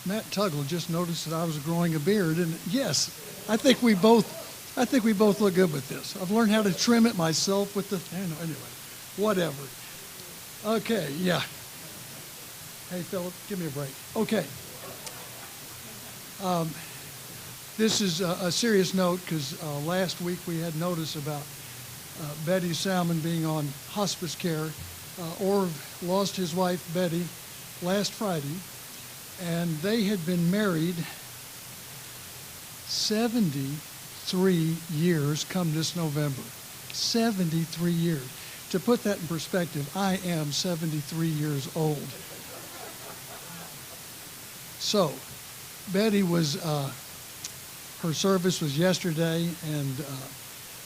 Matt Tuggle just noticed that I was growing a beard, and yes, I think we both look good with this. I've learned how to trim it myself with the, anyway, whatever. Okay, yeah. Hey, Philip, give me a break. Okay. This is a serious note because last week we had notice about Betty Salmon being on hospice care. Orv lost his wife, Betty, last Friday, and they had been married 73 years come this November. 73 years. To put that in perspective, I am 73 years old. So, Betty was, her service was yesterday, and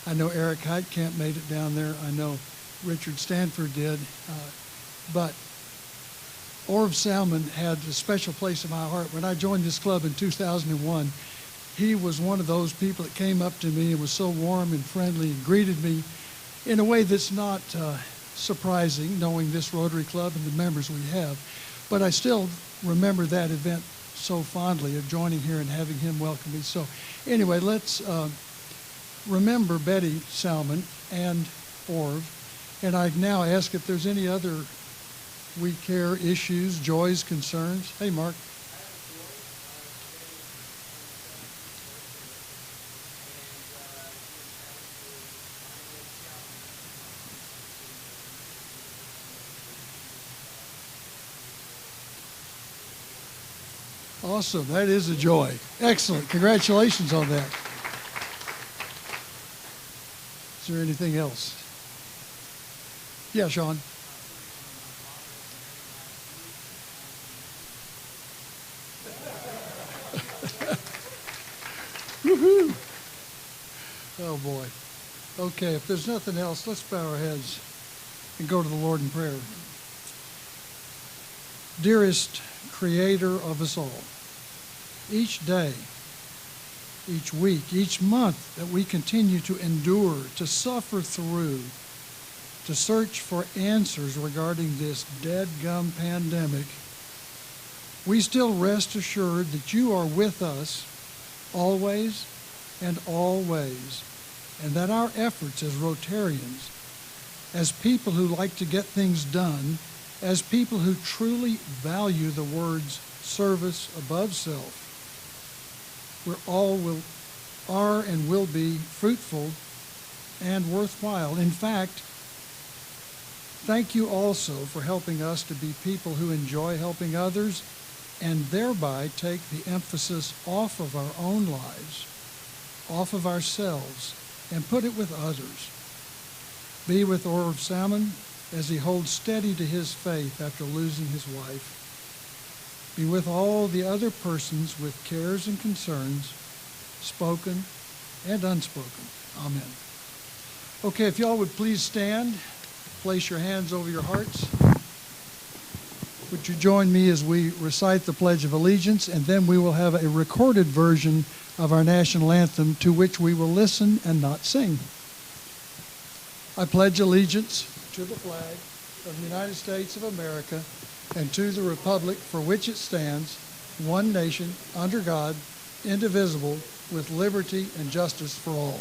I know Eric Heitkamp made it down there. I know Richard Stanford did. But Orv Salmon had a special place in my heart. When I joined this club in 2001, he was one of those people that came up to me and was so warm and friendly and greeted me in a way that's not surprising, knowing this Rotary Club and the members we have. But I still remember that event so fondly of joining here and having him welcome me. So anyway, let's remember Betty Salmon and Orv. And I now ask if there's any other we care issues, joys, concerns. Hey, Mark. Awesome. That is a joy. Excellent. Congratulations on that. Is there anything else? Yeah, Sean. Woohoo! Oh boy. Okay, if there's nothing else, let's bow our heads and go to the Lord in prayer. Dearest Creator of us all, each day, each week, each month that we continue to endure, to suffer through, to search for answers regarding this dead-gum pandemic, we still rest assured that you are with us always and always, and that our efforts as Rotarians, as people who like to get things done, as people who truly value the words service above self, are and will be fruitful and worthwhile. In fact, thank you also for helping us to be people who enjoy helping others and thereby take the emphasis off of our own lives, off of ourselves, and put it with others. Be with Orv Salmon as he holds steady to his faith after losing his wife. Be with all the other persons with cares and concerns, spoken and unspoken. Amen. Okay, if y'all would please stand, place your hands over your hearts. Would you join me as we recite the Pledge of Allegiance, and then we will have a recorded version of our national anthem to which we will listen and not sing. I pledge allegiance to the flag of the United States of America and to the republic for which it stands, one nation, under God, indivisible, with liberty and justice for all.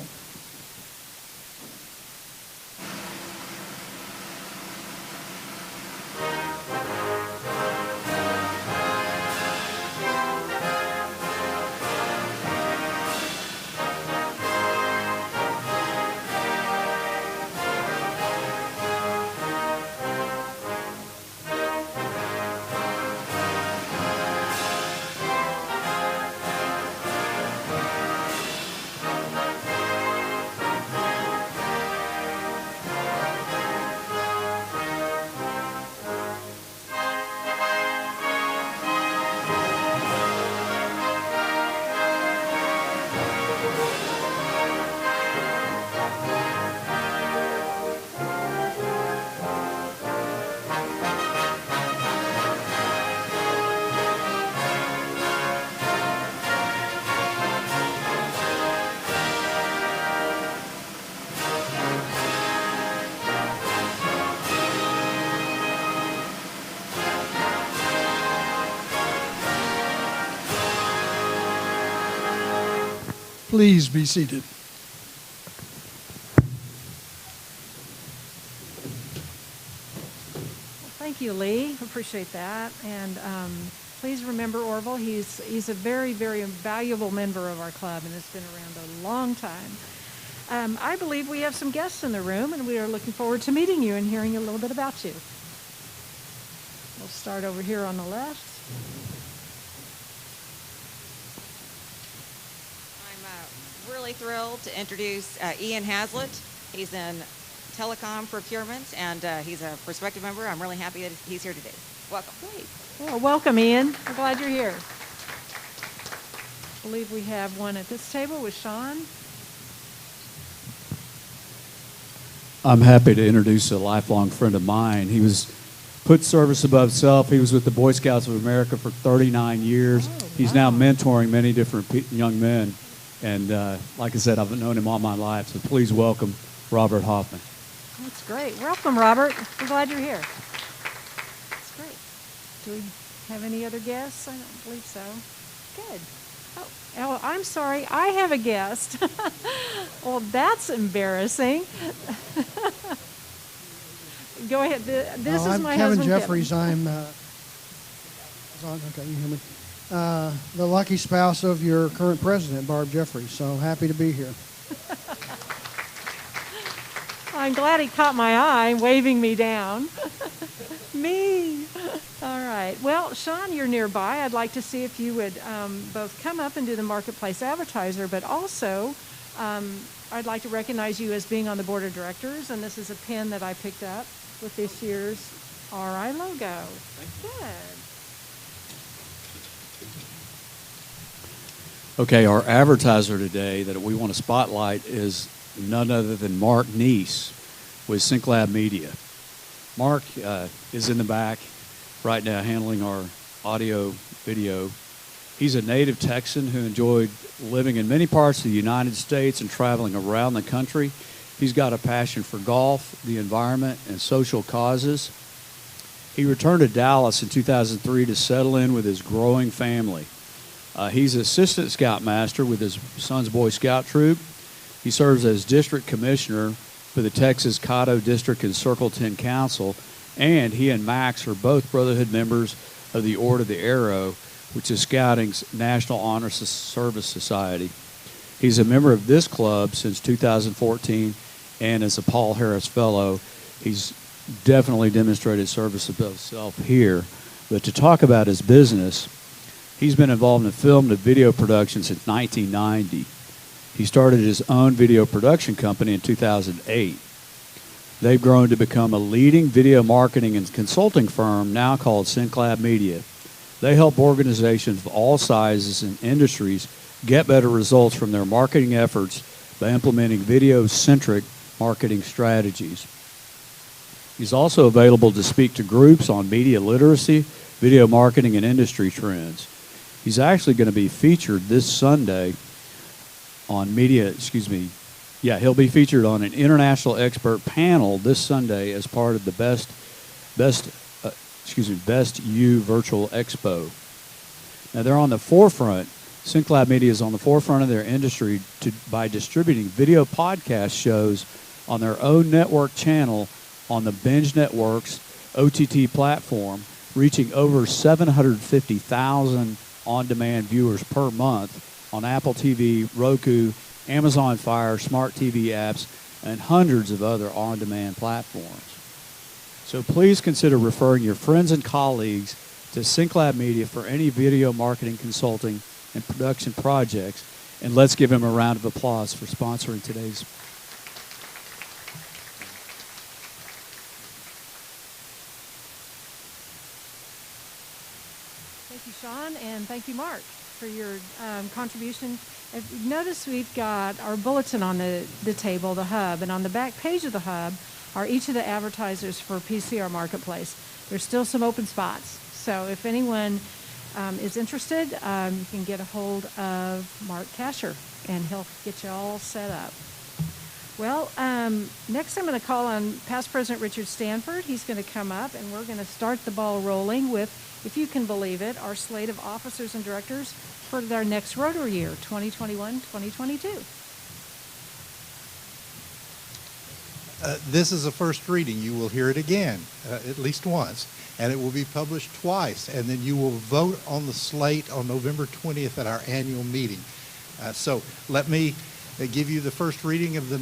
Please be seated. Thank you, Lee. Appreciate that. And please remember Orville. He's a very, very valuable member of our club and has been around a long time. I believe we have some guests in the room, and we are looking forward to meeting you and hearing a little bit about you. We'll start over here on the left. I'm really thrilled to introduce Ian Hazlitt. He's in telecom procurement, and he's a prospective member. I'm really happy that he's here today. Welcome. Great. Well, welcome, Ian. We're glad you're here. I believe we have one at this table with Sean. I'm happy to introduce a lifelong friend of mine. He was put service above self. He was with the Boy Scouts of America for 39 years. Oh, He's wow. now mentoring many different young men. And like I said, I've known him all my life, so please welcome Robert Hoffman. That's great. Welcome, Robert. We're glad you're here. That's great. Do we have any other guests? I don't believe so. Good. Oh, I'm sorry. I have a guest. Well, that's embarrassing. Go ahead. This is I'm my Kevin husband, Jeffries. Kevin. Okay, you hear me. The lucky spouse of your current president, Barb Jeffries. So happy to be here. I'm glad he caught my eye, waving me down. Me. All right. Well, Sean, you're nearby. I'd like to see if you would both come up and do the Marketplace Advertiser, but also I'd like to recognize you as being on the board of directors, and this is a pin that I picked up with this year's RI logo. Good. Okay, our advertiser today that we want to spotlight is none other than Mark Neese with SyncLab Media. Mark is in the back right now handling our audio, video. He's a native Texan who enjoyed living in many parts of the United States and traveling around the country. He's got a passion for golf, the environment, and social causes. He returned to Dallas in 2003 to settle in with his growing family. He's assistant scoutmaster with his son's Boy Scout troop. He serves as district commissioner for the Texas Caddo District and Circle 10 Council, and he and Max are both Brotherhood members of the Order of the Arrow, which is Scouting's National Honor Service Society. He's a member of this club since 2014, and as a Paul Harris Fellow, he's definitely demonstrated service above self here. But to talk about his business, he's been involved in film and video production since 1990. He started his own video production company in 2008. They've grown to become a leading video marketing and consulting firm now called SyncLab Media. They help organizations of all sizes and industries get better results from their marketing efforts by implementing video-centric marketing strategies. He's also available to speak to groups on media literacy, video marketing, and industry trends. He's actually going to be featured this Sunday on he'll be featured on an international expert panel this Sunday as part of the Best U Virtual Expo. Now they're on the forefront. SyncLab Media is on the forefront of their industry by distributing video podcast shows on their own network channel on the Binge Network's OTT platform, reaching over 750,000 on-demand viewers per month on Apple TV, Roku, Amazon Fire, smart TV apps, and hundreds of other on-demand platforms. So please consider referring your friends and colleagues to SyncLab Media for any video marketing, consulting, and production projects. And let's give him a round of applause for sponsoring today's. Thank you, Sean, and thank you, Mark, for your contribution. If you notice, we've got our bulletin on the table, the hub, and on the back page of the hub are each of the advertisers for PCR Marketplace. There's still some open spots, so if anyone is interested, you can get a hold of Mark Casher, and he'll get you all set up. Well, next I'm going to call on past President Richard Stanford. He's going to come up, and we're going to start the ball rolling with if you can believe it, our slate of officers and directors for their next Rotary year, 2021-2022. This is a first reading. You will hear it again, at least once, and it will be published twice, and then you will vote on the slate on November 20th at our annual meeting. So let me give you the first reading of the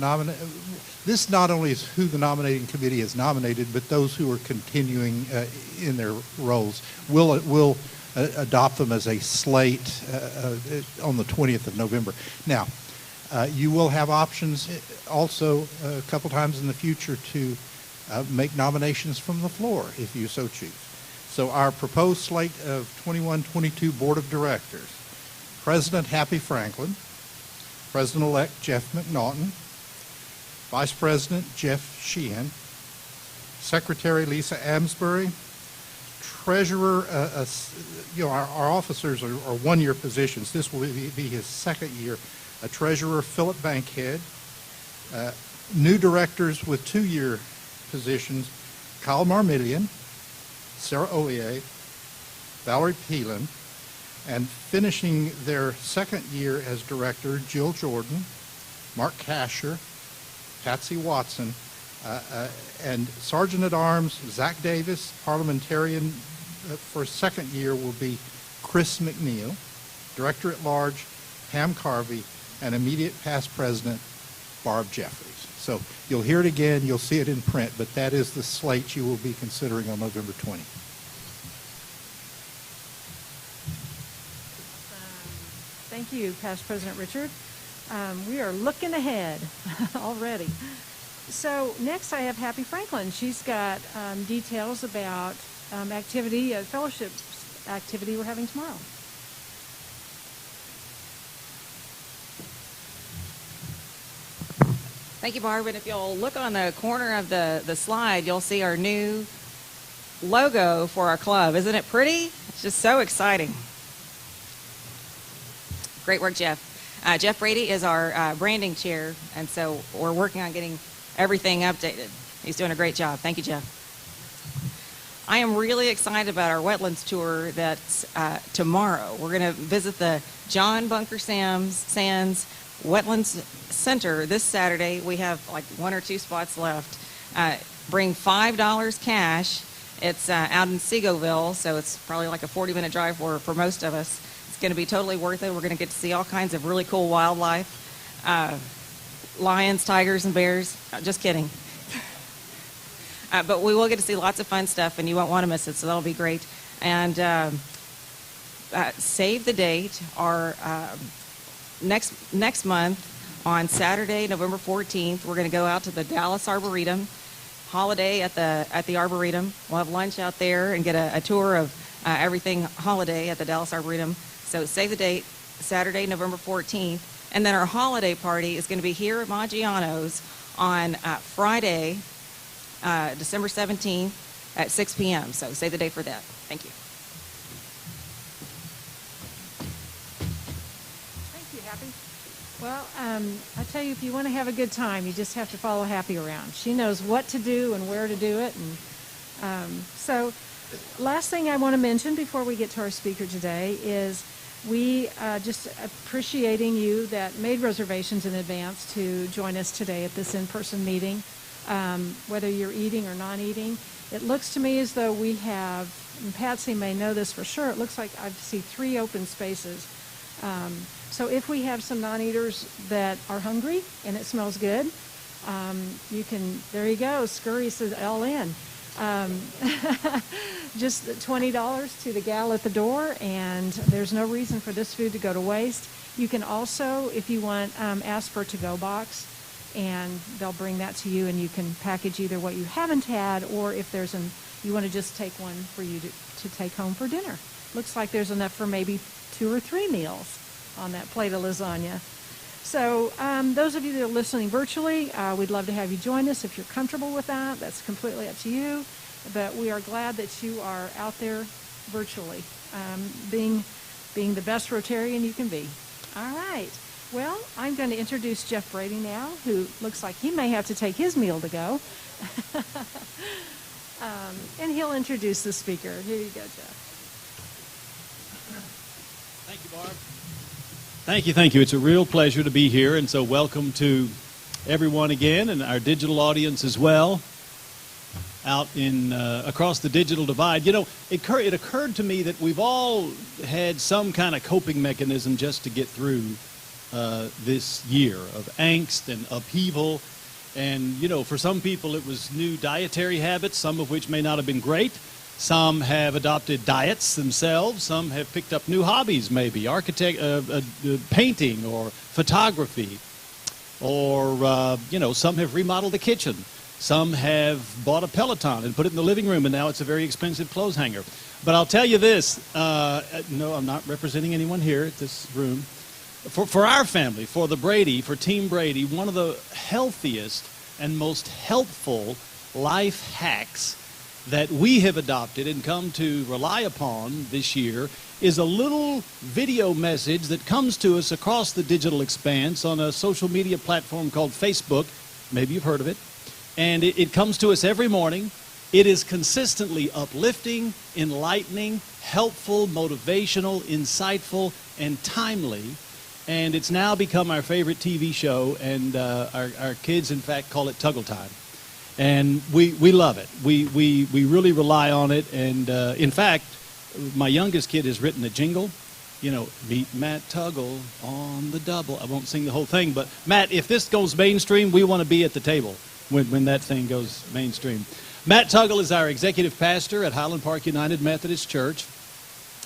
This not only is who the nominating committee has nominated, but those who are continuing in their roles. We'll adopt them as a slate on the 20th of November. Now, you will have options also a couple times in the future to make nominations from the floor if you so choose. So our proposed slate of 21-22 Board of Directors: President Happy Franklin, President-elect Jeff McNaughton, Vice President Jeff Sheehan, Secretary Lisa Amsbury, Treasurer, our officers are one-year positions. This will be his second year. Treasurer Philip Bankhead. New directors with 2-year positions: Kyle Marmillion, Sarah Ollier, Valerie Peelan, and finishing their second year as director, Jill Jordan, Mark Casher, Patsy Watson, and Sergeant at Arms Zach Davis. Parliamentarian for second year will be Chris McNeil. Director at Large Pam Carvey, and immediate past president Barb Jeffries. So you'll hear it again, you'll see it in print, but that is the slate you will be considering on November 20th. Thank you, Past President Richard. We are looking ahead already. So next I have Happy Franklin. She's got details about fellowship activity we're having tomorrow. Thank you, Barb. And if you'll look on the corner of the slide, you'll see our new logo for our club. Isn't it pretty? It's just so exciting. Great work, Jeff. Jeff Brady is our branding chair, and so we're working on getting everything updated. He's doing a great job. Thank you, Jeff. I am really excited about our Wetlands Tour that's tomorrow. We're going to visit the John Bunker Sands Wetlands Center this Saturday. We have like 1 or 2 spots left. Bring $5 cash. It's out in Segoville, so it's probably like a 40-minute drive for most of us. It's going to be totally worth it. We're going to get to see all kinds of really cool wildlife. Lions, tigers, and bears. Just kidding. But we will get to see lots of fun stuff, and you won't want to miss it, so that'll be great. And save the date. Our next month, on Saturday, November 14th, we're going to go out to the Dallas Arboretum, holiday at the Arboretum. We'll have lunch out there and get a tour of everything holiday at the Dallas Arboretum. So save the date, Saturday, November 14th. And then our holiday party is going to be here at Maggiano's on Friday, December 17th at 6 p.m. So save the date for that. Thank you. Thank you, Happy. Well, I tell you, if you want to have a good time, you just have to follow Happy around. She knows what to do and where to do it. And so last thing I want to mention before we get to our speaker today is we just appreciating you that made reservations in advance to join us today at this in-person meeting, whether you're eating or non-eating. It looks to me as though we have, and Patsy may know this for sure, it looks like I see 3 open spaces. So if we have some non-eaters that are hungry and it smells good, you can, there you go, Scurry says all in. Just $20 to the gal at the door, and there's no reason for this food to go to waste. You can also, if you want, ask for a to-go box, and they'll bring that to you, and you can package either what you haven't had, or if there's you want to just take one for you to take home for dinner. Looks like there's enough for maybe 2 or 3 meals on that plate of lasagna. So those of you that are listening virtually, we'd love to have you join us if you're comfortable with that. That's completely up to you. But we are glad that you are out there virtually, being the best Rotarian you can be. All right. Well, I'm going to introduce Jeff Brady now, who looks like he may have to take his meal to go. And he'll introduce the speaker. Here you go, Jeff. Thank you, Barb. Thank you. It's a real pleasure to be here, and so welcome to everyone again, and our digital audience as well, out in across the digital divide. You know, it occurred to me that we've all had some kind of coping mechanism just to get through this year of angst and upheaval. And, you know, for some people it was new dietary habits, some of which may not have been great. Some have adopted diets themselves. Some have picked up new hobbies, maybe painting or photography. Or, you know, some have remodeled the kitchen. Some have bought a Peloton and put it in the living room, and now it's a very expensive clothes hanger. But I'll tell you this. No, I'm not representing anyone here at this room. For our family, for the Brady, for Team Brady, one of the healthiest and most helpful life hacks that we have adopted and come to rely upon this year is a little video message that comes to us across the digital expanse on a social media platform called Facebook. Maybe you've heard of it. And it comes to us every morning. It is consistently uplifting, enlightening, helpful, motivational, insightful, and timely. And it's now become our favorite TV show, and our kids, in fact, call it Tuggle Time. And we love it. We really rely on it. And, in fact, my youngest kid has written a jingle. You know, meet Matt Tuggle on the double. I won't sing the whole thing, but, Matt, if this goes mainstream, we want to be at the table when that thing goes mainstream. Matt Tuggle is our executive pastor at Highland Park United Methodist Church.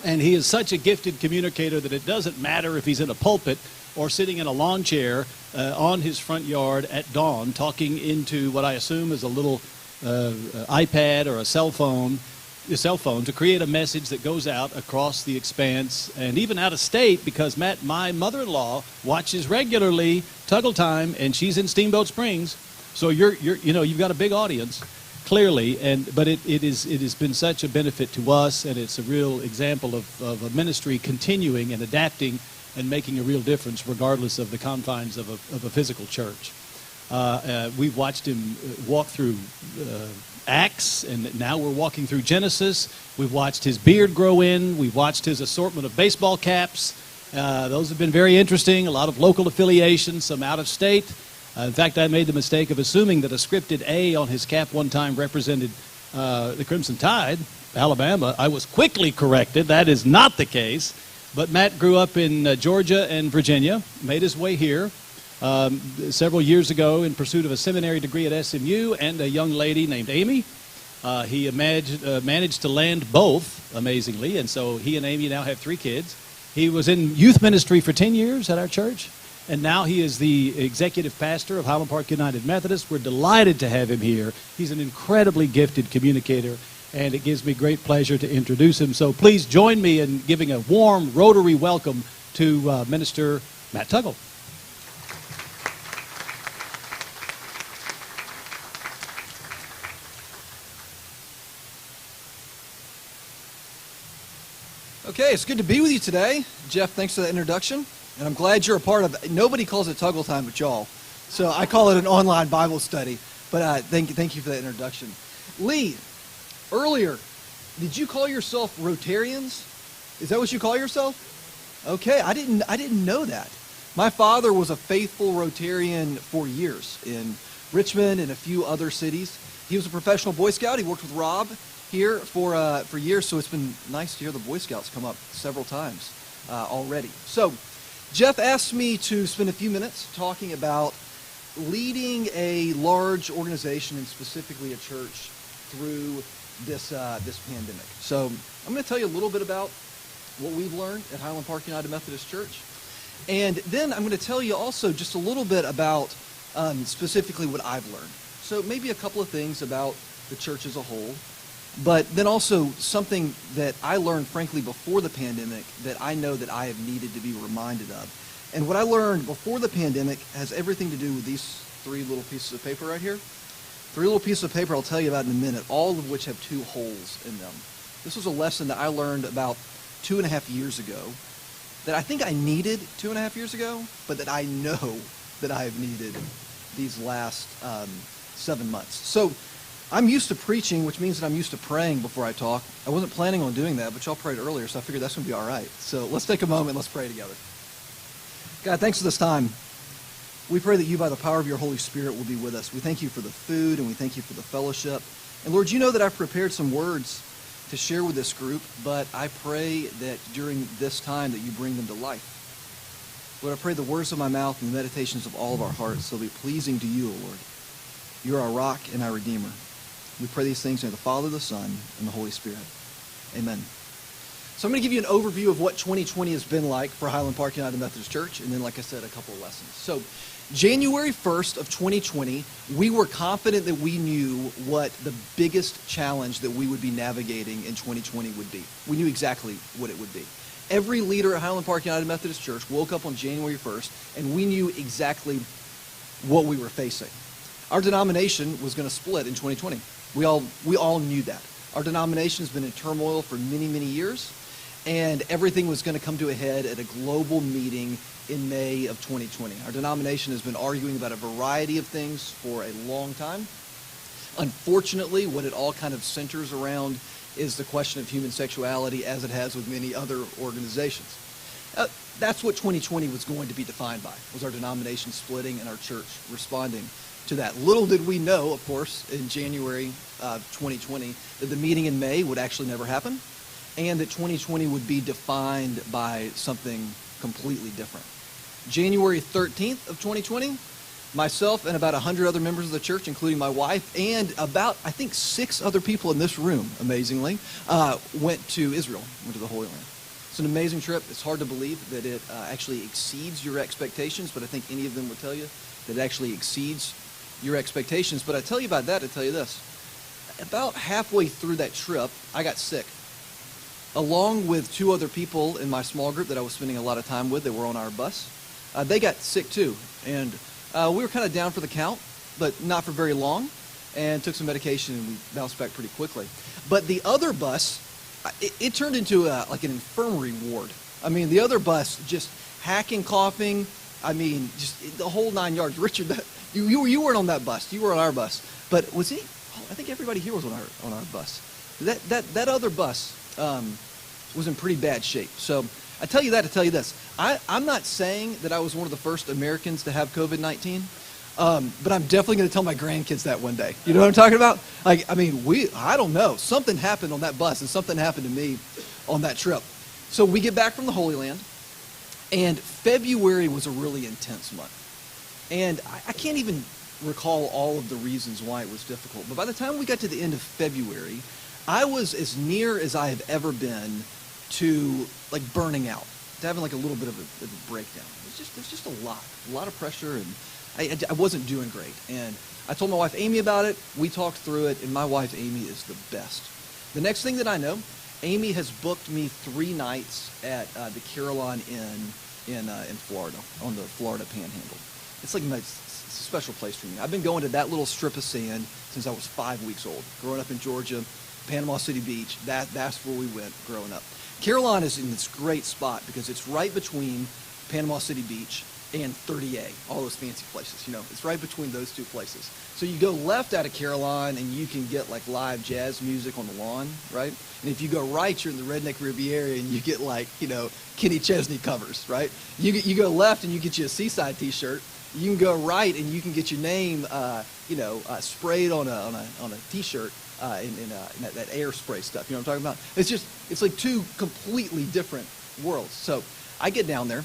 And he is such a gifted communicator that it doesn't matter if he's in a pulpit or sitting in a lawn chair on his front yard at dawn talking into what I assume is a little iPad or a cell phone to create a message that goes out across the expanse and even out of state, because Matt, my mother-in-law, watches regularly Tuggle Time, and she's in Steamboat Springs. So you've got a big audience. Clearly, but it has been such a benefit to us, and it's a real example of a ministry continuing and adapting and making a real difference regardless of the confines of a physical church. We've watched him walk through Acts, and now we're walking through Genesis. We've watched his beard grow in. We've watched his assortment of baseball caps. Those have been very interesting, a lot of local affiliations, some out of state. In fact, I made the mistake of assuming that a scripted A on his cap one time represented the Crimson Tide, Alabama. I was quickly corrected. That is not the case. But Matt grew up in Georgia and Virginia, made his way here several years ago in pursuit of a seminary degree at SMU and a young lady named Amy. He managed to land both, amazingly, and so he and Amy now have 3 kids. He was in youth ministry for 10 years at our church. And now he is the executive pastor of Highland Park United Methodist. We're delighted to have him here. He's an incredibly gifted communicator, and it gives me great pleasure to introduce him. So please join me in giving a warm Rotary welcome to Minister Matt Tuggle. Okay, it's good to be with you today. Jeff, thanks for that introduction. And I'm glad you're a part of it. Nobody calls it Tuggle Time but y'all. So I call it an online Bible study. But thank you for that introduction. Lee, earlier, did you call yourself Rotarians? Is that what you call yourself? Okay, I didn't know that. My father was a faithful Rotarian for years in Richmond and a few other cities. He was a professional Boy Scout. He worked with Rob here for years, so it's been nice to hear the Boy Scouts come up several times already. So Jeff asked me to spend a few minutes talking about leading a large organization, and specifically a church, through this pandemic. So I'm going to tell you a little bit about what we've learned at Highland Park United Methodist Church. And then I'm going to tell you also just a little bit about specifically what I've learned. So maybe a couple of things about the church as a whole, but then also something that I learned, frankly, before the pandemic that I know that I have needed to be reminded of. And what I learned before the pandemic has everything to do with these 3 little pieces of paper right here. 3 little pieces of paper I'll tell you about in a minute, all of which have 2 holes in them. This was a lesson that I learned about 2.5 years ago that I think I needed 2.5 years ago, but that I know that I have needed these last 7 months. So I'm used to preaching, which means that I'm used to praying before I talk. I wasn't planning on doing that, but y'all prayed earlier, so I figured that's going to be all right. So let's take a moment, let's pray together. God, thanks for this time. We pray that you, by the power of your Holy Spirit, will be with us. We thank you for the food, and we thank you for the fellowship. And Lord, you know that I've prepared some words to share with this group, but I pray that during this time that you bring them to life. Lord, I pray the words of my mouth and the meditations of all of our hearts will be pleasing to you, O Lord. You're our rock and our Redeemer. We pray these things in the Father, the Son, and the Holy Spirit. Amen. So I'm going to give you an overview of what 2020 has been like for Highland Park United Methodist Church, and then, like I said, a couple of lessons. So January 1st of 2020, we were confident that we knew what the biggest challenge that we would be navigating in 2020 would be. We knew exactly what it would be. Every leader at Highland Park United Methodist Church woke up on January 1st, and we knew exactly what we were facing. Our denomination was going to split in 2020. We all knew that. Our denomination has been in turmoil for many, many years, and everything was going to come to a head at a global meeting in May of 2020. Our denomination has been arguing about a variety of things for a long time. Unfortunately, what it all kind of centers around is the question of human sexuality, as it has with many other organizations. That's what 2020 was going to be defined by, was our denomination splitting and our church responding to that. Little did we know, of course, in January 2020, that the meeting in May would actually never happen, and that 2020 would be defined by something completely different. January 13th of 2020, myself and about 100 other members of the church, including my wife, and about, I think, 6 other people in this room, amazingly, went to Israel, went to the Holy Land. It's an amazing trip. It's hard to believe that it actually exceeds your expectations, but I think any of them would tell you that it actually exceeds your expectations. But I tell you about that, I tell you this. About halfway through that trip, I got sick. Along with 2 other people in my small group that I was spending a lot of time with that were on our bus. They got sick too. And we were kind of down for the count, but not for very long, and took some medication and we bounced back pretty quickly. But the other bus, it turned into like an infirmary ward. I mean, the other bus just hacking, coughing, I mean, just the whole 9 yards. Richard, you weren't on that bus. You were on our bus. But was he? Oh, I think everybody here was on our bus. That other bus was in pretty bad shape. So I tell you that to tell you this. I'm not saying that I was one of the first Americans to have COVID-19, but I'm definitely going to tell my grandkids that one day. You know what I'm talking about? Like, I mean, I don't know. Something happened on that bus, and something happened to me on that trip. So we get back from the Holy Land, and February was a really intense month. And I can't even recall all of the reasons why it was difficult. But by the time we got to the end of February, I was as near as I have ever been to like burning out, to having like a little bit of a breakdown. There's just a lot of pressure, and I wasn't doing great. And I told my wife Amy about it. We talked through it, and my wife Amy is the best. The next thing that I know, Amy has booked me 3 nights at the Carillon Inn in Florida, on the Florida Panhandle. It's like a special place for me. I've been going to that little strip of sand since I was 5 weeks old. Growing up in Georgia, Panama City Beach, that's where we went growing up. Carillon is in this great spot because it's right between Panama City Beach and 30A, all those fancy places, you know. It's right between those 2 places. So you go left out of Carillon and you can get like live jazz music on the lawn, right? And if you go right, you're in the Redneck Riviera and you get like, you know, Kenny Chesney covers, right? You go left and you get you a Seaside t-shirt. You can go right and you can get your name, sprayed on a t-shirt. In that air spray stuff, you know what I'm talking about? It's like 2 completely different worlds. So I get down there,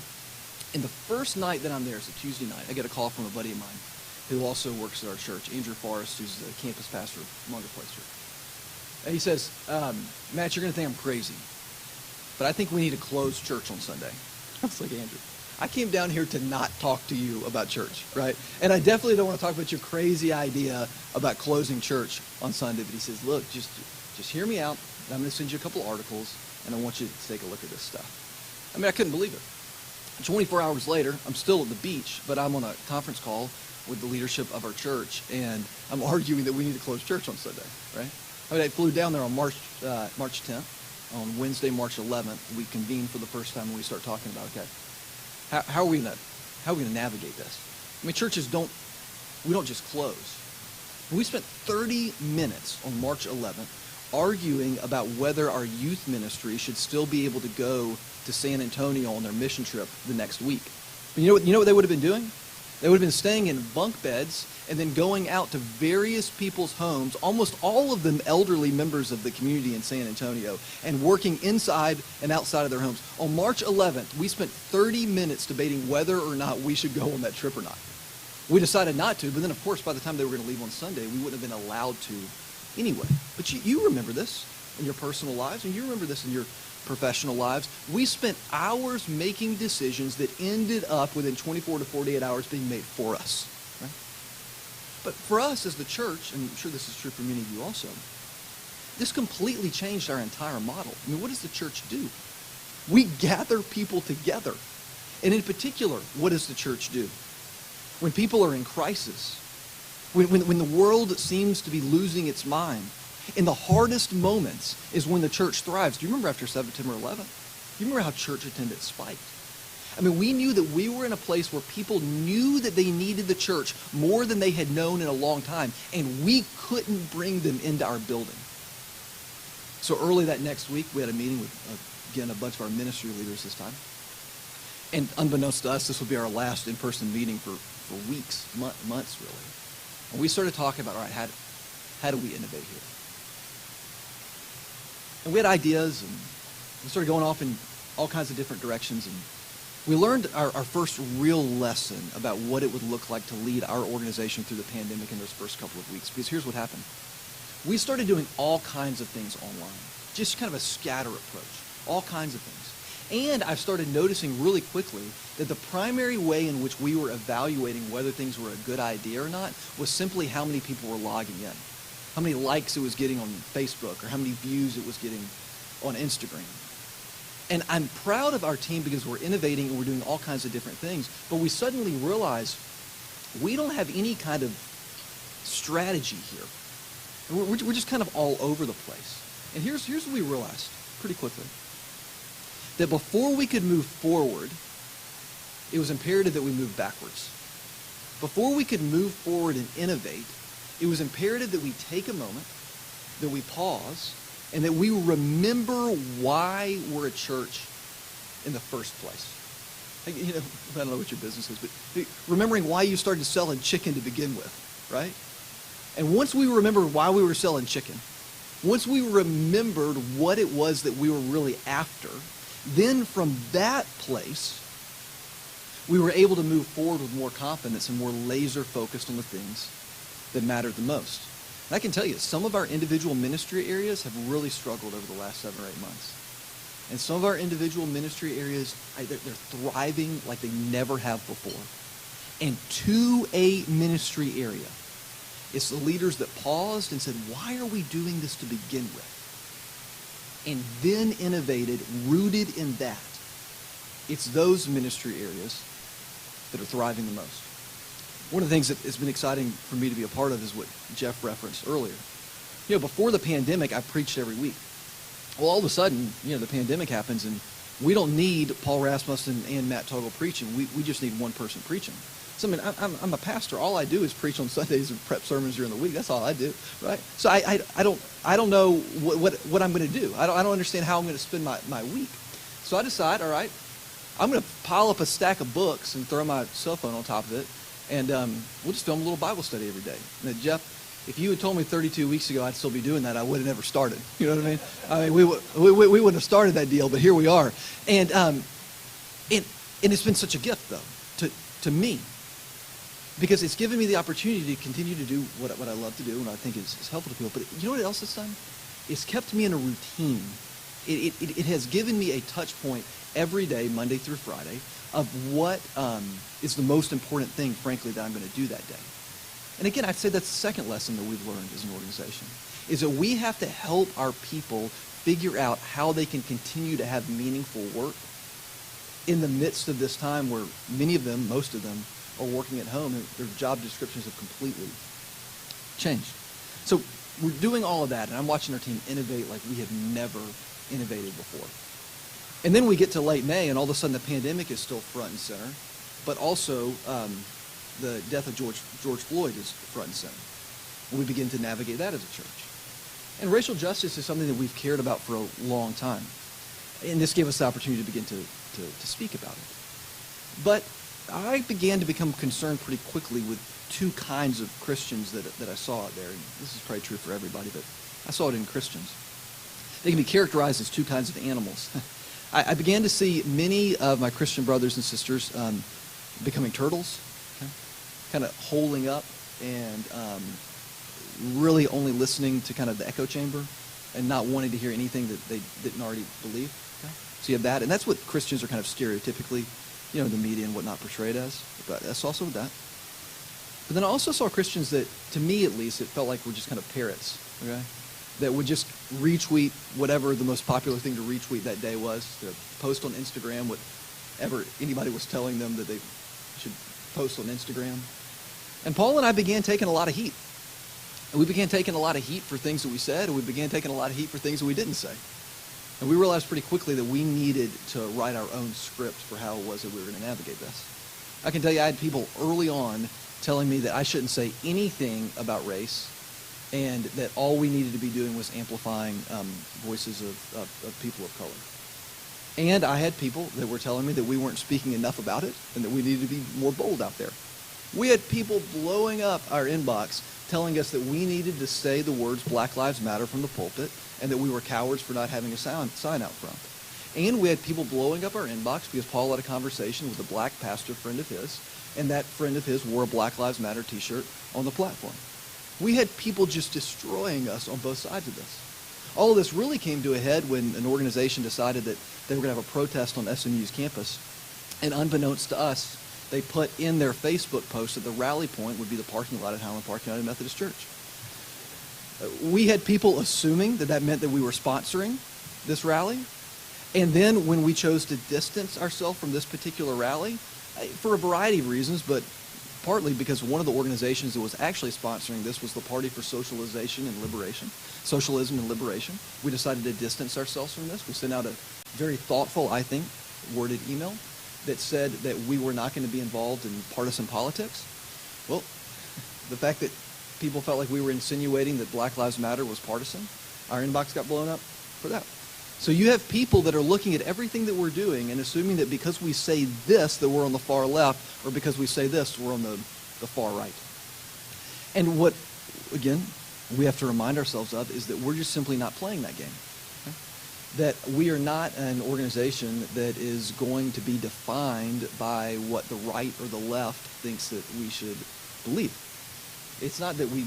and the first night that I'm there, it's a Tuesday night, I get a call from a buddy of mine who also works at our church, Andrew Forrest, who's the campus pastor of Munger Place Church. And he says, Matt, you're going to think I'm crazy, but I think we need to close church on Sunday. I was like, Andrew, I came down here to not talk to you about church, right? And I definitely don't want to talk about your crazy idea about closing church on Sunday. But he says, look, just hear me out, and I'm going to send you a couple articles, and I want you to take a look at this stuff. I mean, I couldn't believe it. 24 hours later, I'm still at the beach, but I'm on a conference call with the leadership of our church, and I'm arguing that we need to close church on Sunday, right? I mean, I flew down there on March 10th. On Wednesday, March 11th, we convened for the first time and we start talking about, okay, how are we gonna navigate this? I mean, churches we don't just close. We spent 30 minutes on March 11th arguing about whether our youth ministry should still be able to go to San Antonio on their mission trip the next week. But you know what they would have been doing? They would have been staying in bunk beds and then going out to various people's homes, almost all of them elderly members of the community in San Antonio, and working inside and outside of their homes. On March 11th, we spent 30 minutes debating whether or not we should go on that trip or not. We decided not to, but then, of course, by the time they were going to leave on Sunday, we wouldn't have been allowed to anyway. But you remember this in your personal lives, and you remember this in your professional lives. We spent hours making decisions that ended up within 24 to 48 hours being made for us. Right? But for us as the church, and I'm sure this is true for many of you also, this completely changed our entire model. I mean, what does the church do? We gather people together. And in particular, what does the church do? When people are in crisis, when the world seems to be losing its mind, in the hardest moments is when the church thrives. Do you remember after September 11th? Do you remember how church attendance spiked? I mean, we knew that we were in a place where people knew that they needed the church more than they had known in a long time, and we couldn't bring them into our building. So early that next week, we had a meeting with, again, a bunch of our ministry leaders this time. And unbeknownst to us, this will be our last in-person meeting for weeks, months really. And we started talking about, all right, how do we innovate here? And we had ideas, and we started going off in all kinds of different directions. And we learned our first real lesson about what it would look like to lead our organization through the pandemic in those first couple of weeks. Because here's what happened. We started doing all kinds of things online, just kind of a scatter approach, all kinds of things. And I started noticing really quickly that the primary way in which we were evaluating whether things were a good idea or not was simply how many people were logging in, how many likes it was getting on Facebook, or how many views it was getting on Instagram. And I'm proud of our team because we're innovating and we're doing all kinds of different things, but we suddenly realized we don't have any kind of strategy here. We're just kind of all over the place. And here's what we realized pretty quickly. That before we could move forward, it was imperative that we move backwards. Before we could move forward and innovate, it was imperative that we take a moment, that we pause, and that we remember why we're a church in the first place. You know, I don't know what your business is, but remembering why you started selling chicken to begin with, right? And once we remembered why we were selling chicken, once we remembered what it was that we were really after, then from that place, we were able to move forward with more confidence and more laser focused on the things that mattered the most. And I can tell you, some of our individual ministry areas have really struggled over the last 7 or 8 months. And some of our individual ministry areas, they're thriving like they never have before. And to a ministry area, it's the leaders that paused and said, why are we doing this to begin with? And then innovated, rooted in that. It's those ministry areas that are thriving the most. One of the things that has been exciting for me to be a part of is what Jeff referenced earlier. You know, before the pandemic, I preached every week. Well, all of a sudden, you know, the pandemic happens, and we don't need Paul Rasmussen and Matt Tuggle preaching. We just need one person preaching. So, I mean, I'm a pastor. All I do is preach on Sundays and prep sermons during the week. That's all I do, right? So I don't know what I'm going to do. I don't understand how I'm going to spend my week. So I decide, all right, I'm going to pile up a stack of books and throw my cell phone on top of it, and we'll just film a little Bible study every day. Now, Jeff, if you had told me 32 weeks ago I'd still be doing that, I would have never started. You know what I mean? I mean, we wouldn't have started that deal, but here we are. And it's been such a gift, though, to me. Because it's given me the opportunity to continue to do what I love to do and I think is helpful to people. But you know what else it's done? It's kept me in a routine. It has given me a touch point every day, Monday through Friday, of what is the most important thing, frankly, that I'm going to do that day. And again, I'd say that's the second lesson that we've learned as an organization, is that we have to help our people figure out how they can continue to have meaningful work in the midst of this time where many of them, most of them, are working at home and their job descriptions have completely changed. So we're doing all of that, and I'm watching our team innovate like we have never innovated before. And then we get to late May, and all of a sudden the pandemic is still front and center, but also the death of George Floyd is front and center. And we begin to navigate that as a church. And racial justice is something that we've cared about for a long time. And this gave us the opportunity to begin to speak about it. But I began to become concerned pretty quickly with two kinds of Christians that I saw out there. And this is probably true for everybody, but I saw it in Christians. They can be characterized as two kinds of animals. I began to see many of my Christian brothers and sisters becoming turtles, kind of holding up and really only listening to kind of the echo chamber and not wanting to hear anything that they didn't already believe. Okay? So you have that, and that's what Christians are kind of stereotypically, the media and whatnot portrayed as. But that's also with that. But then I also saw Christians that, to me at least, it felt like were just kind of parrots, okay? That would just retweet whatever the most popular thing to retweet that day was, to post on Instagram whatever anybody was telling them that they should post on Instagram. And Paul and I began taking a lot of heat. And we began taking a lot of heat for things that we said, and we began taking a lot of heat for things that we didn't say. And we realized pretty quickly that we needed to write our own script for how it was that we were going to navigate this. I can tell you I had people early on telling me that I shouldn't say anything about race, and that all we needed to be doing was amplifying voices of people of color. And I had people that were telling me that we weren't speaking enough about it and that we needed to be more bold out there. We had people blowing up our inbox telling us that we needed to say the words Black Lives Matter from the pulpit and that we were cowards for not having a sign out front. And we had people blowing up our inbox because Paul had a conversation with a black pastor friend of his, and that friend of his wore a Black Lives Matter t-shirt on the platform. We had people just destroying us on both sides of this. All of this really came to a head when an organization decided that they were going to have a protest on SMU's campus. And unbeknownst to us, they put in their Facebook post that the rally point would be the parking lot at Highland Park United Methodist Church. We had people assuming that that meant that we were sponsoring this rally. And then when we chose to distance ourselves from this particular rally, for a variety of reasons, but partly because one of the organizations that was actually sponsoring this was the Party for Socialization and Liberation, Socialism and Liberation. We decided to distance ourselves from this. We sent out a very thoughtful, I think, worded email that said that we were not going to be involved in partisan politics. Well, the fact that people felt like we were insinuating that Black Lives Matter was partisan, our inbox got blown up for that. So you have people that are looking at everything that we're doing and assuming that because we say this, that we're on the far left, or because we say this, we're on the far right. And what, again, we have to remind ourselves of is that we're just simply not playing that game. Okay? That we are not an organization that is going to be defined by what the right or the left thinks that we should believe. It's not that we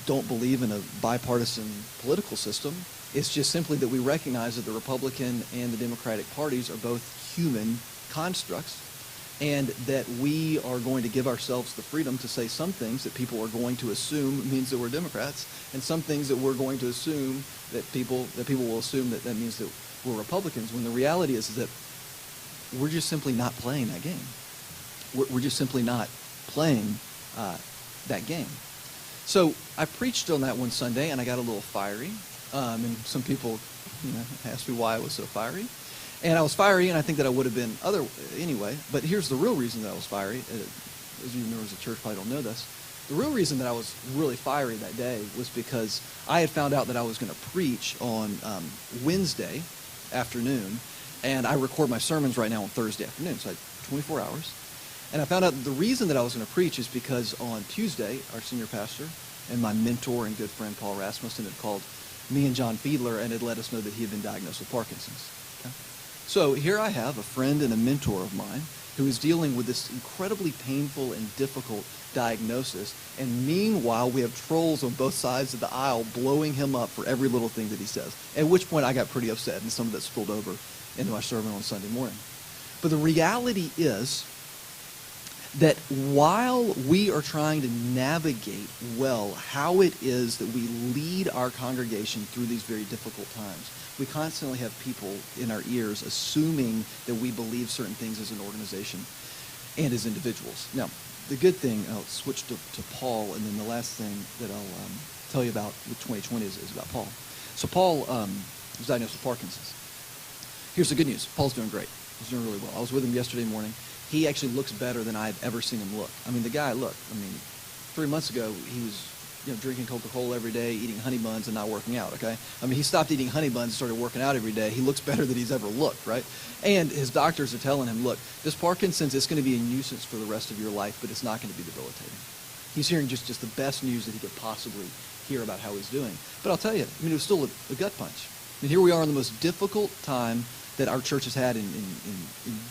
don't believe in a bipartisan political system. It's just simply that we recognize that the Republican and the Democratic parties are both human constructs, and that we are going to give ourselves the freedom to say some things that people are going to assume means that we're Democrats, and some things that we're going to assume that people will assume that means that we're Republicans, when the reality is that we're just simply not playing that game. We're just simply not playing that game. So I preached on that one Sunday, and I got a little fiery. And some people asked me why I was so fiery. And I was fiery, and I think that I would have been anyway. But here's the real reason that I was fiery. As you members of the church probably don't know this. The real reason that I was really fiery that day was because I had found out that I was going to preach on Wednesday afternoon, and I record my sermons right now on Thursday afternoon, so I had 24 hours. And I found out the reason that I was going to preach is because on Tuesday, our senior pastor and my mentor and good friend Paul Rasmussen had called me and John Fiedler and had let us know that he had been diagnosed with Parkinson's. Okay? So here I have a friend and a mentor of mine who is dealing with this incredibly painful and difficult diagnosis, and meanwhile we have trolls on both sides of the aisle blowing him up for every little thing that he says, at which point I got pretty upset, and some of that spilled over into my sermon on Sunday morning. But the reality is that while we are trying to navigate well how it is that we lead our congregation through these very difficult times, we constantly have people in our ears assuming that we believe certain things as an organization and as individuals. Now, the good thing, I'll switch to Paul, and then the last thing that I'll tell you about with 2020 is about Paul. So Paul was diagnosed with Parkinson's. Here's the good news. Paul's doing great. He's doing really well. I was with him yesterday morning. He actually looks better than I had ever seen him look. I mean, the guy, 3 months ago, he was drinking Coca-Cola every day, eating honey buns, and not working out, okay? I mean, he stopped eating honey buns and started working out every day. He looks better than he's ever looked, right? And his doctors are telling him, look, this Parkinson's is going to be a nuisance for the rest of your life, but it's not going to be debilitating. He's hearing just the best news that he could possibly hear about how he's doing. But I'll tell you, I mean, it was still a gut punch. And here we are in the most difficult time that our church has had in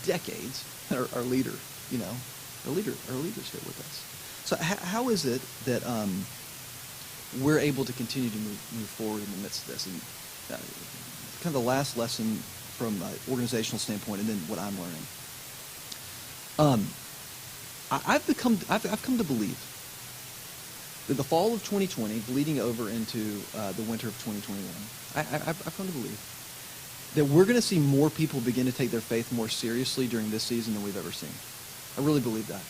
decades. Our leader, our leader's here with us. So how is it that we're able to continue to move forward in the midst of this? And kind of the last lesson from an organizational standpoint, and then what I'm learning. I've come to believe that the fall of 2020, bleeding over into the winter of 2021, I've come to believe that we're going to see more people begin to take their faith more seriously during this season than we've ever seen. I really believe that.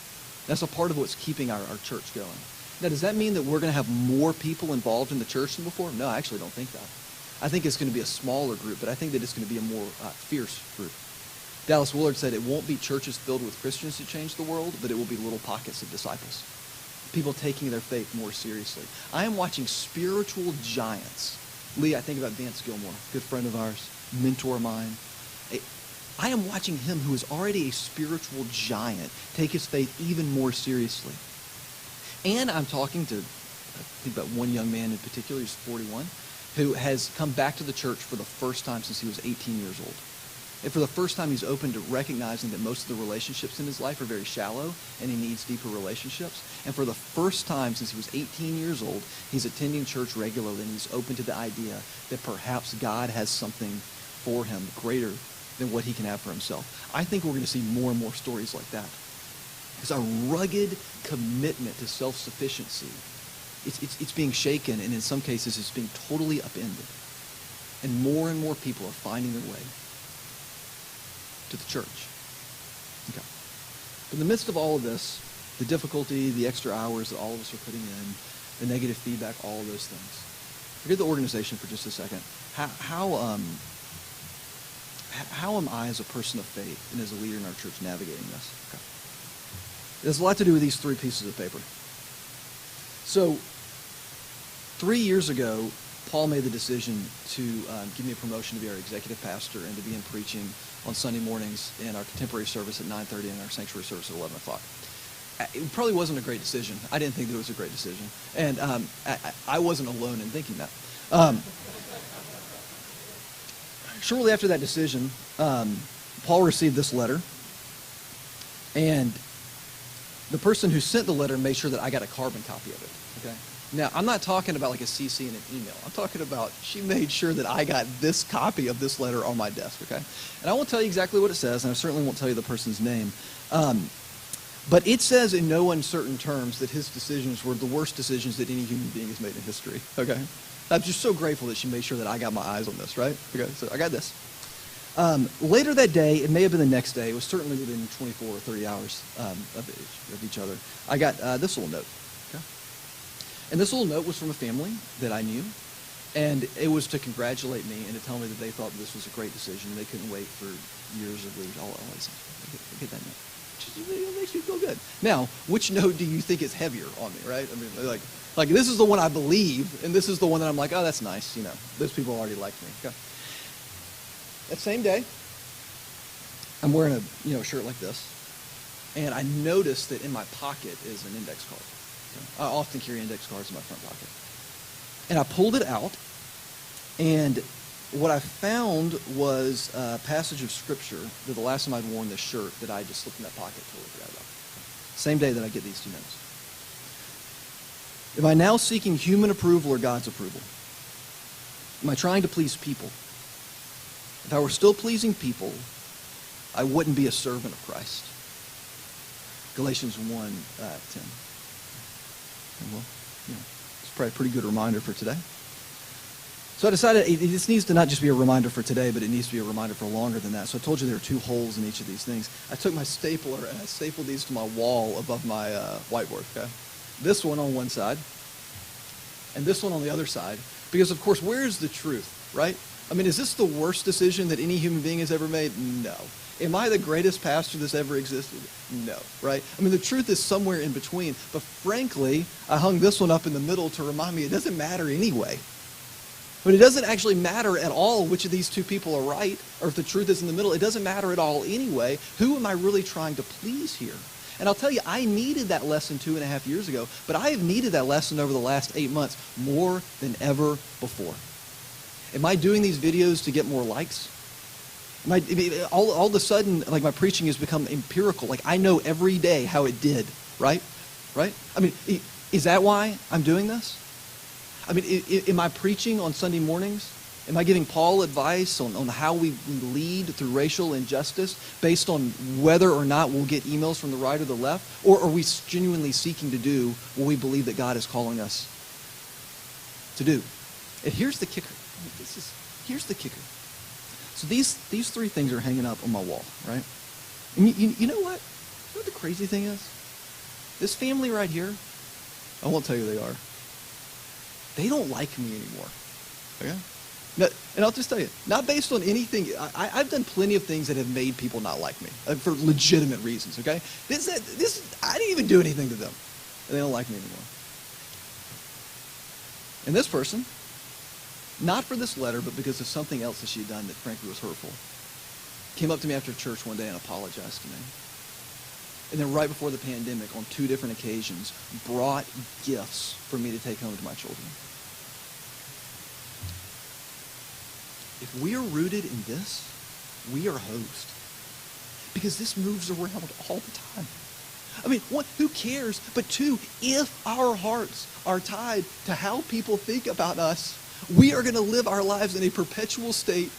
That's a part of what's keeping our church going. Now, does that mean that we're going to have more people involved in the church than before? No, I actually don't think that. I think it's going to be a smaller group, but I think that it's going to be a more fierce group. Dallas Willard said it won't be churches filled with Christians to change the world, but it will be little pockets of disciples. People taking their faith more seriously. I am watching spiritual giants. Lee, I think about Vance Gilmore, good friend of ours, mentor of mine. I am watching him, who is already a spiritual giant, take his faith even more seriously. And I'm talking to, I think about one young man in particular, he's 41, who has come back to the church for the first time since he was 18 years old. And for the first time, he's open to recognizing that most of the relationships in his life are very shallow, and he needs deeper relationships. And for the first time since he was 18 years old, he's attending church regularly, and he's open to the idea that perhaps God has something for him greater than what he can have for himself. I think we're going to see more and more stories like that. Because our rugged commitment to self-sufficiency, it's being shaken, and in some cases it's being totally upended. And more people are finding their way to the church. Okay. But in the midst of all of this, the difficulty, the extra hours that all of us are putting in, the negative feedback, all of those things. Forget the organization for just a second. How am I, as a person of faith and as a leader in our church, navigating this? Okay. It has a lot to do with these three pieces of paper. So 3 years ago, Paul made the decision to give me a promotion to be our executive pastor and to begin preaching on Sunday mornings in our contemporary service at 9:30 and our sanctuary service at 11 o'clock. It probably wasn't a great decision. I didn't think that it was a great decision. And I wasn't alone in thinking that. Shortly after that decision, Paul received this letter. And the person who sent the letter made sure that I got a carbon copy of it. Okay. Now, I'm not talking about like a CC in an email. I'm talking about she made sure that I got this copy of this letter on my desk, okay? And I won't tell you exactly what it says, and I certainly won't tell you the person's name. But it says in no uncertain terms that his decisions were the worst decisions that any human being has made in history, okay? I'm just so grateful that she made sure that I got my eyes on this, right? Okay, so I got this. Later that day, it may have been the next day, it was certainly within 24 or 30 hours of each other, I got this little note. And this little note was from a family that I knew, and it was to congratulate me and to tell me that they thought this was a great decision and they couldn't wait for years of leave. All these things. Get that note. It makes me feel good. Now, which note do you think is heavier on me, right? I mean, like this is the one I believe, and this is the one that I'm like, oh, that's nice. You know, those people already like me. Okay. That same day, I'm wearing a shirt like this, and I noticed that in my pocket is an index card. I often carry index cards in my front pocket. And I pulled it out, and what I found was a passage of Scripture that the last time I'd worn this shirt that I just slipped in that pocket, totally forgot about. Same day that I get these two notes. Am I now seeking human approval or God's approval? Am I trying to please people? If I were still pleasing people, I wouldn't be a servant of Christ. Galatians 1:10. Well, it's probably a pretty good reminder for today. So I decided this needs to not just be a reminder for today, but it needs to be a reminder for longer than that. So I told you there are two holes in each of these things. I took my stapler and I stapled these to my wall above my whiteboard. Okay, this one on one side, and this one on the other side. Because, of course, where's the truth, right? I mean, is this the worst decision that any human being has ever made? No. Am I the greatest pastor that's ever existed? No, right? I mean, the truth is somewhere in between. But frankly, I hung this one up in the middle to remind me it doesn't matter anyway. But it doesn't actually matter at all which of these two people are right, or if the truth is in the middle. It doesn't matter at all anyway. Who am I really trying to please here? And I'll tell you, I needed that lesson 2.5 years ago, but I have needed that lesson over the last 8 months more than ever before. Am I doing these videos to get more likes? All of a sudden, like, my preaching has become empirical. Like, I know every day how it did, right? Right? I mean, is that why I'm doing this? I mean, am I preaching on Sunday mornings? Am I giving Paul advice on how we lead through racial injustice based on whether or not we'll get emails from the right or the left? Or are we genuinely seeking to do what we believe that God is calling us to do? And here's the kicker. Here's the kicker. So these three things are hanging up on my wall, right? And you know what? You know what the crazy thing is? This family right here, I won't tell you who they are. They don't like me anymore. Okay? No, and I'll just tell you, not based on anything. I've done plenty of things that have made people not like me for legitimate reasons. Okay? This I didn't even do anything to them, and they don't like me anymore. And this person, not for this letter, but because of something else that she had done that frankly was hurtful, came up to me after church one day and apologized to me. And then right before the pandemic, on 2 different occasions, brought gifts for me to take home to my children. If we are rooted in this, we are hosed. Because this moves around all the time. I mean, one, who cares? But 2, if our hearts are tied to how people think about us, we are going to live our lives in a perpetual state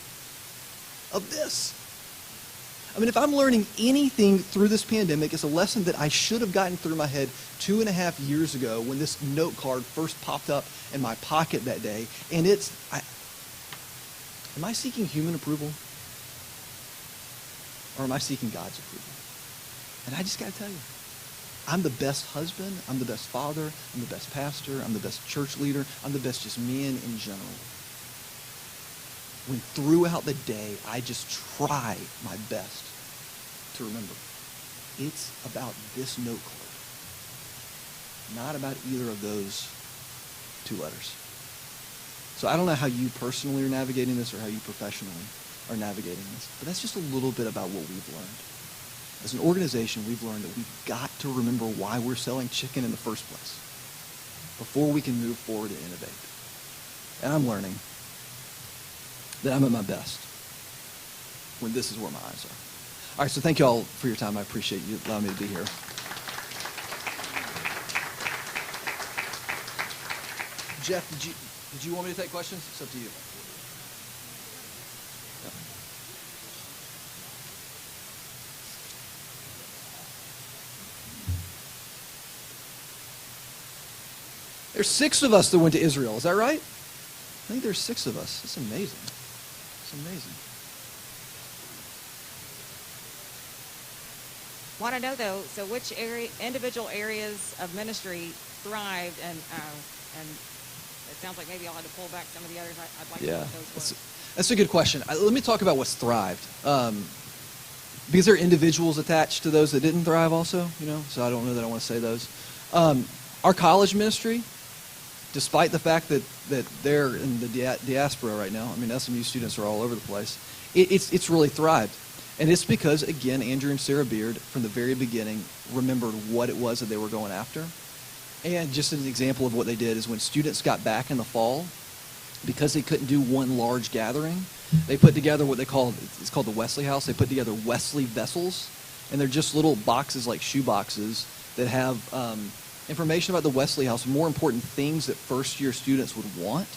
of this. I mean, if I'm learning anything through this pandemic, it's a lesson that I should have gotten through my head 2.5 years ago when this note card first popped up in my pocket that day. And am I seeking human approval? Or am I seeking God's approval? And I just got to tell you, I'm the best husband, I'm the best father, I'm the best pastor, I'm the best church leader, I'm the best just man in general. When throughout the day, I just try my best to remember. It's about this note card, not about either of those 2 letters. So I don't know how you personally are navigating this or how you professionally are navigating this, but that's just a little bit about what we've learned. As an organization, we've learned that we've got to remember why we're selling chicken in the first place before we can move forward and innovate. And I'm learning that I'm at my best when this is where my eyes are. All right, so thank you all for your time. I appreciate you allowing me to be here. Jeff, did you want me to take questions? It's up to you. There's 6 of us that went to Israel. Is that right? I think there's 6 of us. That's amazing. It's amazing. Want to know though, so which individual areas of ministry thrived, and it sounds like maybe I'll have to pull back some of the others. I'd like to know what those were. That's a good question. Let me talk about what's thrived. Because there are individuals attached to those that didn't thrive also, so I don't know that I want to say those. Our college ministry, despite the fact that they're in the diaspora right now, I mean, SMU students are all over the place, it's really thrived. And it's because, again, Andrew and Sarah Beard, from the very beginning, remembered what it was that they were going after. And just an example of what they did is when students got back in the fall, because they couldn't do one large gathering, they put together what it's called the Wesley House. They put together Wesley vessels, and they're just little boxes like shoe boxes that have information about the Wesley House, more important things that first-year students would want.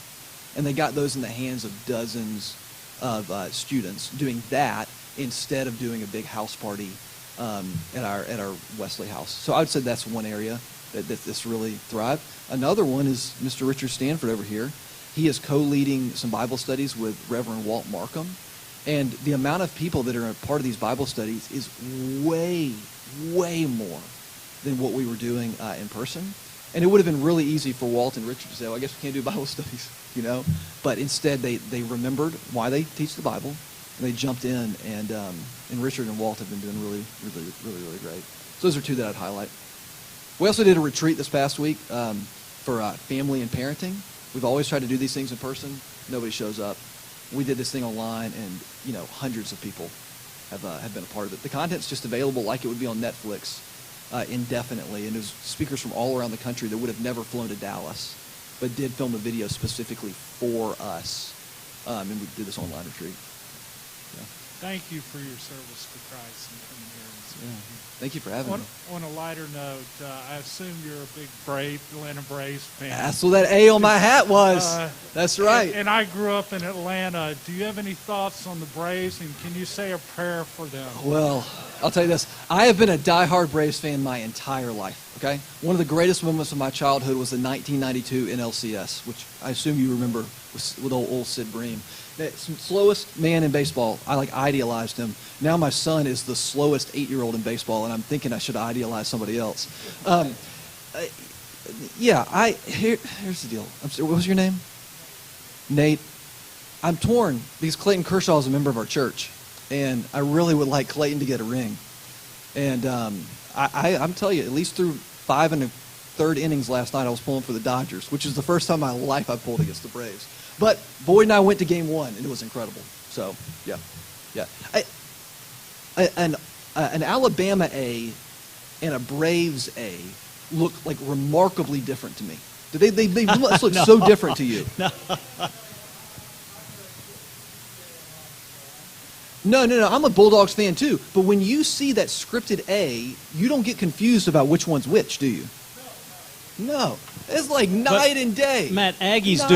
And they got those in the hands of dozens of students doing that instead of doing a big house party at our Wesley House. So I would say that's one area that this really thrived. Another one is Mr. Richard Stanford over here. He is co-leading some Bible studies with Reverend Walt Markham. And the amount of people that are a part of these Bible studies is way, way more than what we were doing in person. And it would have been really easy for Walt and Richard to say, well, I guess we can't do Bible studies, But instead, they remembered why they teach the Bible. and they jumped in, and Richard and Walt have been doing really, really, really, really great. So those are two that I'd highlight. We also did a retreat this past week for family and parenting. We've always tried to do these things in person. Nobody shows up. We did this thing online, and hundreds of people have been a part of it. The content's just available like it would be on Netflix indefinitely, and there's speakers from all around the country that would have never flown to Dallas, but did film a video specifically for us, and we did this online retreat. Yeah. Thank you for your service to Christ and coming here and speaking. Thank you for having me. On a lighter note, I assume you're a big Atlanta Braves fan. That's what that A on my hat was. That's right. And I grew up in Atlanta. Do you have any thoughts on the Braves, and can you say a prayer for them? Well, I'll tell you this. I have been a diehard Braves fan my entire life, okay? One of the greatest moments of my childhood was the 1992 NLCS, which I assume you remember with old Sid Bream. The slowest man in baseball, I idealized him. Now my son is the slowest 8-year-old in baseball, and I'm thinking I should idealize somebody else. Here's the deal. What was your name? Nate. I'm torn because Clayton Kershaw is a member of our church, and I really would like Clayton to get a ring. And I'm telling you, at least through 5 1/3 innings last night, I was pulling for the Dodgers, which is the first time in my life I pulled against the Braves. But Boyd and I went to game 1, and it was incredible. So, yeah. An Alabama A and a Braves A look like remarkably different to me. They must look so different to you. No. I'm a Bulldogs fan too. But when you see that scripted A, you don't get confused about which one's which, do you? No. It's like night and day. Matt, Aggies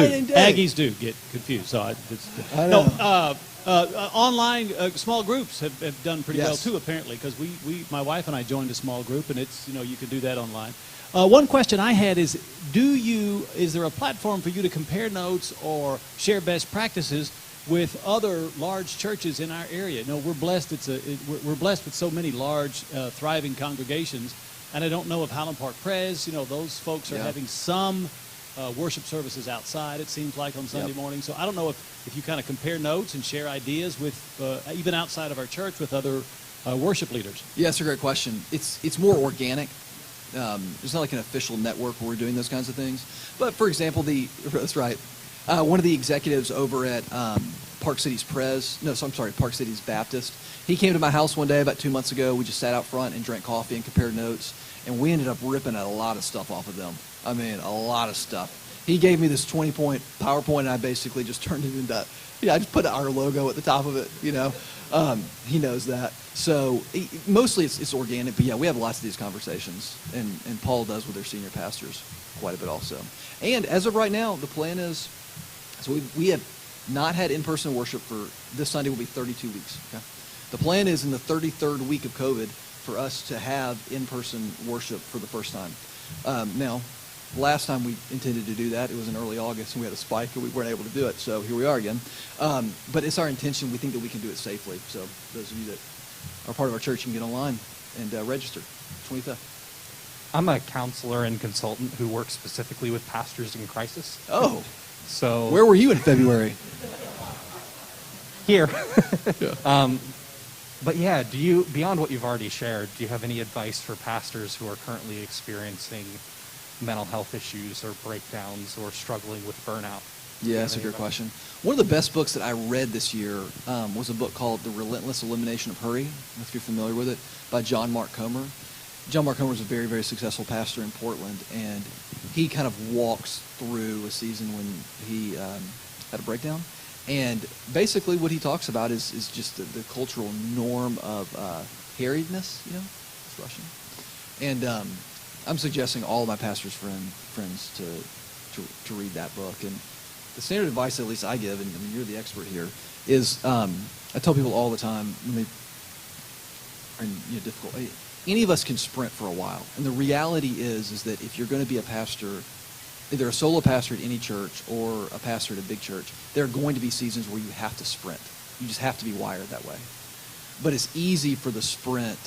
do get confused. So I know. Online small groups have done pretty well Yes. too, apparently, because my wife and I joined a small group, and it's you can do that online. One question I had is there a platform for you to compare notes or share best practices with other large churches in our area? We're blessed. We're blessed with so many large, thriving congregations. And I don't know if Highland Park Pres, those folks are having some worship services outside, it seems like, on Sunday morning. So I don't know if you kind of compare notes and share ideas with, even outside of our church, with other worship leaders. Yeah, that's a great question. It's more organic. There's not like an official network where we're doing those kinds of things. But, for example, that's right. One of the executives over at Park Cities Baptist, he came to my house one day about 2 months ago. We just sat out front and drank coffee and compared notes, and we ended up ripping a lot of stuff off of them. I mean, a lot of stuff. He gave me this 20-point PowerPoint, and I basically just turned it into, I just put our logo at the top of it, He knows that. So mostly it's organic, but we have lots of these conversations, and Paul does with their senior pastors quite a bit also. And as of right now, the plan is, so we have not had in-person worship for, this Sunday will be 32 weeks. Okay? The plan is in the 33rd week of COVID for us to have in-person worship for the first time. Now, last time we intended to do that, it was in early August, and we had a spike, and we weren't able to do it. So here we are again. But it's our intention. We think that we can do it safely. So those of you that are part of our church can get online and register. 25th. I'm a counselor and consultant who works specifically with pastors in crisis. Oh. So Where were you in February? Here. Yeah. But yeah, beyond what you've already shared, do you have any advice for pastors who are currently experiencing mental health issues or breakdowns or struggling with burnout? Yeah, that's a good question. One of the best books that I read this year was a book called The Relentless Elimination of Hurry, if you're familiar with it, by John Mark Comer. John Mark Comer is a very, very successful pastor in Portland, and he kind of walks through a season when he had a breakdown. And basically what he talks about is just the cultural norm of harriedness, it's Russian. And I'm suggesting all of my pastors' friends to read that book. And the standard advice, at least I give, and I mean, you're the expert here, is I tell people all the time when they are in difficult. Any of us can sprint for a while, and the reality is that if you're going to be a pastor, either a solo pastor at any church or a pastor at a big church, there are going to be seasons where you have to sprint. You just have to be wired that way. But it's easy for the sprint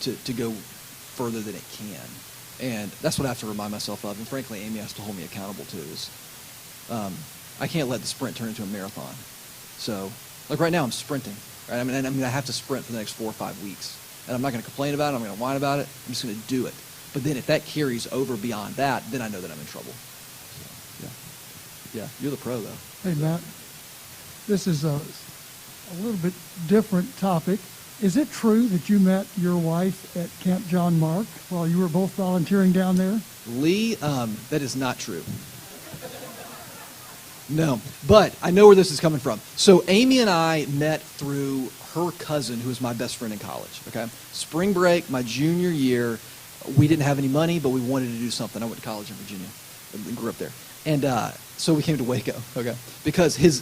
to go further than it can. And that's what I have to remind myself of. And frankly, Amy has to hold me accountable to is I can't let the sprint turn into a marathon. So Like right now, I'm sprinting. Right? I mean, I have to sprint for the next 4 or 5 weeks. And I'm not going to complain about it. I'm going to whine about it. I'm just going to do it. But then if that carries over beyond that, then I know that I'm in trouble. So, yeah, you're the pro, though. Hey, Matt, this is a little bit different topic. Is it true that you met your wife at Camp John Mark while you were both volunteering down there? Lee, that is not true. No, but I know where this is coming from. So Amy and I met through her cousin, who was my best friend in college. Okay, spring break, my junior year, we didn't have any money, but we wanted to do something. I went to college in Virginia, and grew up there, and so we came to Waco. Okay, because his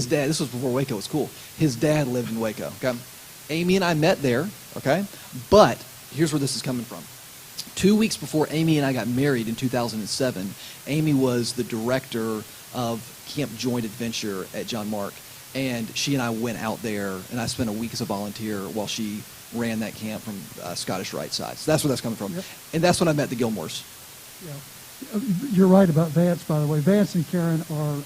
dad. This was before Waco was cool. His dad lived in Waco. Okay, Amy and I met there. Okay, but here's where this is coming from. 2 weeks before Amy and I got married in 2007, Amy was the director of Camp Joint Adventure at John Mark, and she and I went out there, and I spent a week as a volunteer while she ran that camp from Scottish Rite side. So that's where that's coming from. Yep. And that's when I met the Gilmores. Yeah. You're right about Vance, by the way. Vance and Karen are,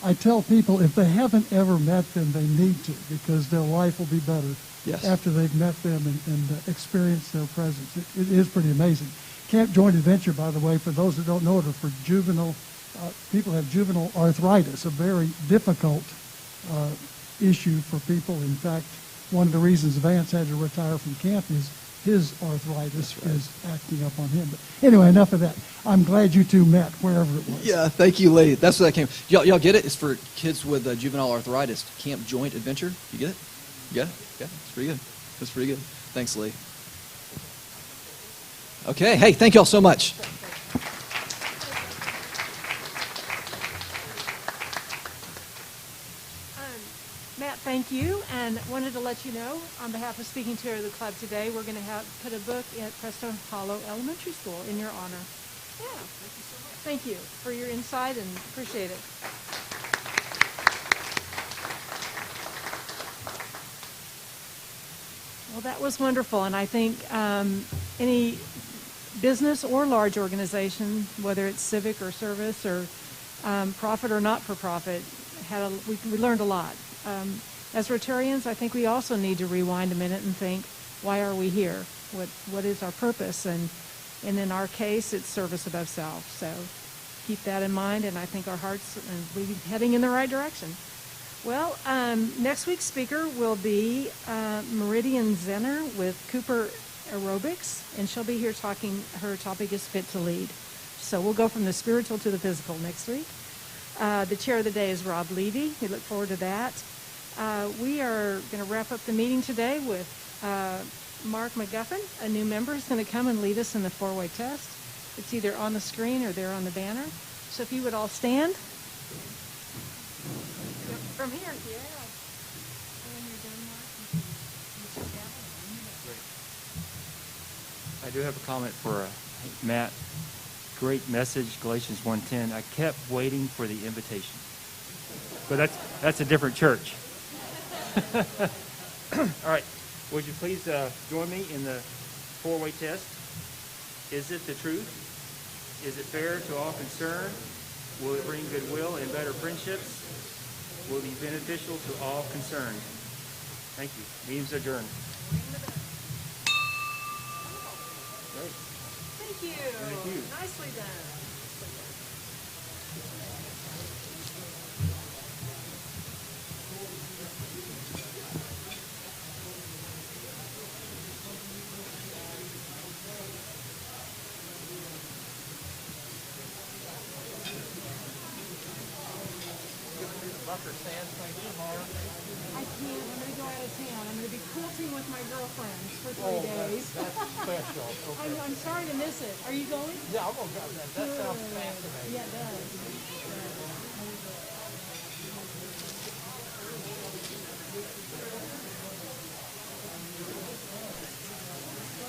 I tell people if they haven't ever met them, they need to, because their life will be better Yes. after they've met them and experienced their presence. It is pretty amazing. Camp Joint Adventure, by the way, for those that don't know it, are for juvenile, people who have juvenile arthritis, a very difficult issue for people. In fact, one of the reasons Vance had to retire from camp is his arthritis is acting up on him. But anyway, enough of that. I'm glad you two met wherever it was. Yeah, thank you, Lee. That's where that came. Y'all get it? It's for kids with juvenile arthritis. Camp Joint Adventure. You get it? You get it? Yeah, it's pretty good. That's pretty good. Thanks, Lee. Okay, hey, thank y'all so much. Matt, thank you, and wanted to let you know, on behalf of Speaking to the Club today, we're going to put a book at Preston Hollow Elementary School in your honor. Yeah. Thank you so much. Thank you for your insight, and appreciate it. Well, that was wonderful, and I think any business or large organization, whether it's civic or service or profit or not-for-profit, we learned a lot. As Rotarians, I think we also need to rewind a minute and think, why are we here? What is our purpose? And in our case, it's service above self. So keep that in mind, and I think our hearts will be heading in the right direction. Well, next week's speaker will be Meridian Zenner with Cooper Aerobics, and she'll be here talking. Her topic is Fit to Lead. So we'll go from the spiritual to the physical next week. The chair of the day is Rob Levy. We look forward to that. We are going to wrap up the meeting today with Mark McGuffin, a new member, is going to come and lead us in the four-way test. It's either on the screen or there on the banner. So if you would all stand. From here, yeah. And you're done, Mark. I do have a comment for Matt. Great message, Galatians 1:10. I kept waiting for the invitation. But that's a different church. All right. Would you please join me in the four-way test? Is it the truth? Is it fair to all concerned? Will it bring goodwill and better friendships? Will it be beneficial to all concerned? Thank you. Meeting's adjourned. Great. Thank you. Thank you. Nicely done. I can't. I'm going to go out of town. I'm going to be quilting with my girlfriends for 3 days. That's special. Okay. I'm sorry to miss it. Are you going? Yeah, I'm going to go. That sounds fascinating. Yeah, it does.